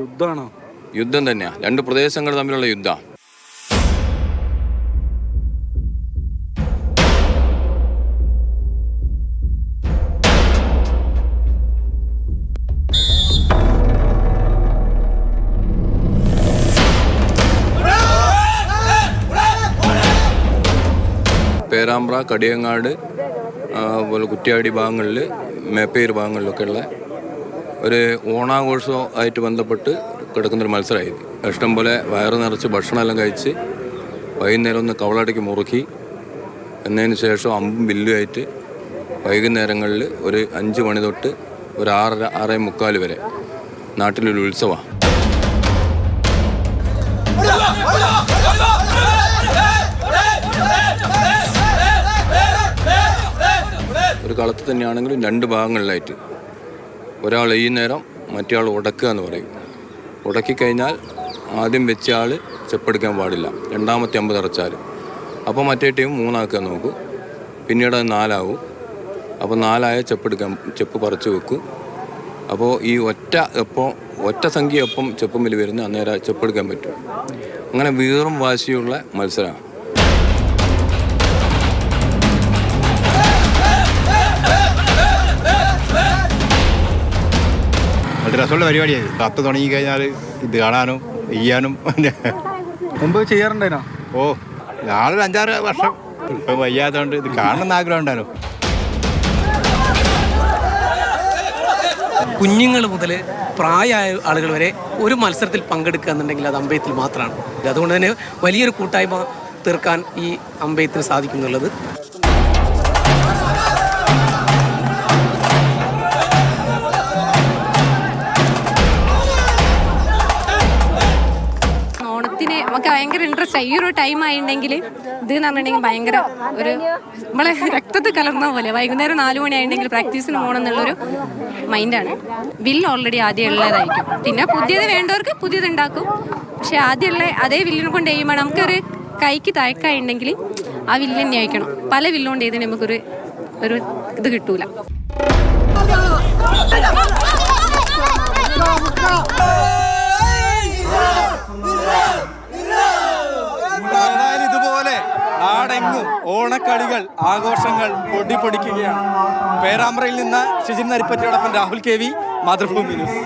യുദ്ധമാണോ? യുദ്ധം തന്നെയാ, രണ്ട് പ്രദേശങ്ങൾ തമ്മിലുള്ള യുദ്ധം. പേരാമ്പ്ര, കടിയങ്ങാട്, അതുപോലെ കുറ്റ്യാടി ഭാഗങ്ങളിൽ, മേപ്പേര് ഭാഗങ്ങളിലൊക്കെയുള്ള ഒരു ഓണാഘോഷമായിട്ട് ബന്ധപ്പെട്ട് കിടക്കുന്നൊരു മത്സരമായിരുന്നു. ഇഷ്ടം പോലെ വയറ് നിറച്ച് ഭക്ഷണമെല്ലാം കഴിച്ച് വൈകുന്നേരം ഒന്ന് കവളടയ്ക്ക് മുറുക്കി എന്നതിന് ശേഷം അമ്പും വില്ലുമായിട്ട് വൈകുന്നേരങ്ങളിൽ ഒരു 5 മണി തൊട്ട് ഒരു 6:30, 6:45 വരെ നാട്ടിലൊരു ഉത്സവമാണ്. ഒരു കളത്തിൽ തന്നെയാണെങ്കിലും 2 ഭാഗങ്ങളിലായിട്ട് ഒരാൾ ഈ നേരം മറ്റേ ആൾ ഉടക്കുക എന്ന് പറയും. ഉടക്കിക്കഴിഞ്ഞാൽ ആദ്യം വെച്ച ആൾ ചെപ്പെടുക്കാൻ പാടില്ല, രണ്ടാമത്തെ അമ്പ് തറച്ചാൽ. അപ്പോൾ മറ്റേ ടീം 3 ആക്കാൻ നോക്കും, പിന്നീട് അത് 4 ആവും. അപ്പോൾ 4 ആയ ചെപ്പ് പറിച്ച് വെക്കും. അപ്പോൾ ഈ ഒറ്റ സംഖ്യ എപ്പം ചെപ്പുമ്പിൽ വരുന്ന അന്നേരം ചെപ്പെടുക്കാൻ പറ്റും. അങ്ങനെ വീറും വാശിയുള്ള മത്സരമാണ്. വളരെ രസമുള്ള പരിപാടിയായി. 10 തുടങ്ങി കഴിഞ്ഞാൽ ഇത് കാണാനും ചെയ്യാനും മുമ്പ് ചെയ്യാറുണ്ടായിരുന്നോ? ഓ, ഞാനൊരു 5-6 വർഷം. ഇപ്പം വയ്യാത്തതുകൊണ്ട് ഇത് കാണണമെന്ന് ആഗ്രഹം ഉണ്ടായിരുന്നു. കുഞ്ഞുങ്ങൾ മുതൽ പ്രായമായ ആളുകൾ വരെ ഒരു മത്സരത്തിൽ പങ്കെടുക്കുക എന്നുണ്ടെങ്കിൽ അത് അമ്പെയ്ത്തിൽ മാത്രമാണ്. അതുകൊണ്ട് തന്നെ വലിയൊരു കൂട്ടായ്മ തീർക്കാൻ ഈ അമ്പെയ്ത്തിന് സാധിക്കുന്നുള്ളത്. നമുക്ക് ഭയങ്കര ഇൻട്രസ്റ്റ് ഈ ഒരു ടൈം ആയിട്ടുണ്ടെങ്കിൽ ഇത് എന്ന് പറഞ്ഞിട്ടുണ്ടെങ്കിൽ ഭയങ്കര ഒരു നമ്മളെ രക്തത്തിൽ കലർന്ന പോലെ. വൈകുന്നേരം 4 മണി ആയിട്ടുണ്ടെങ്കിൽ പ്രാക്ടീസിന് പോകണം എന്നുള്ളൊരു മൈൻഡാണ്. വില്ല് ഓൾറെഡി ആദ്യം ഉള്ളതായിരിക്കും, പിന്നെ പുതിയത് വേണ്ടവർക്ക് പുതിയത് ഉണ്ടാക്കും. പക്ഷെ ആദ്യമുള്ള അതേ വില്ലിനെ കൊണ്ട് ചെയ്യുമ്പോൾ നമുക്കൊരു കൈക്ക് തഴക്കായിട്ടുണ്ടെങ്കിൽ ആ വില്ല് തന്നെ അയക്കണം. പല വില്ലുകൊണ്ട് ചെയ്തിന് നമുക്കൊരു ഇത് കിട്ടൂല. ഇതുപോലെ നാടെങ്ങും ഓണക്കളികൾ, ആഘോഷങ്ങൾ പൊടിപൊടിക്കുകയാണ്. പേരാമ്പ്രയിൽ നിന്ന് ഷിജിൻ നരിപ്പറ്റിയോടൊപ്പം രാഹുൽ KV, മാതൃഭൂമി ന്യൂസ്.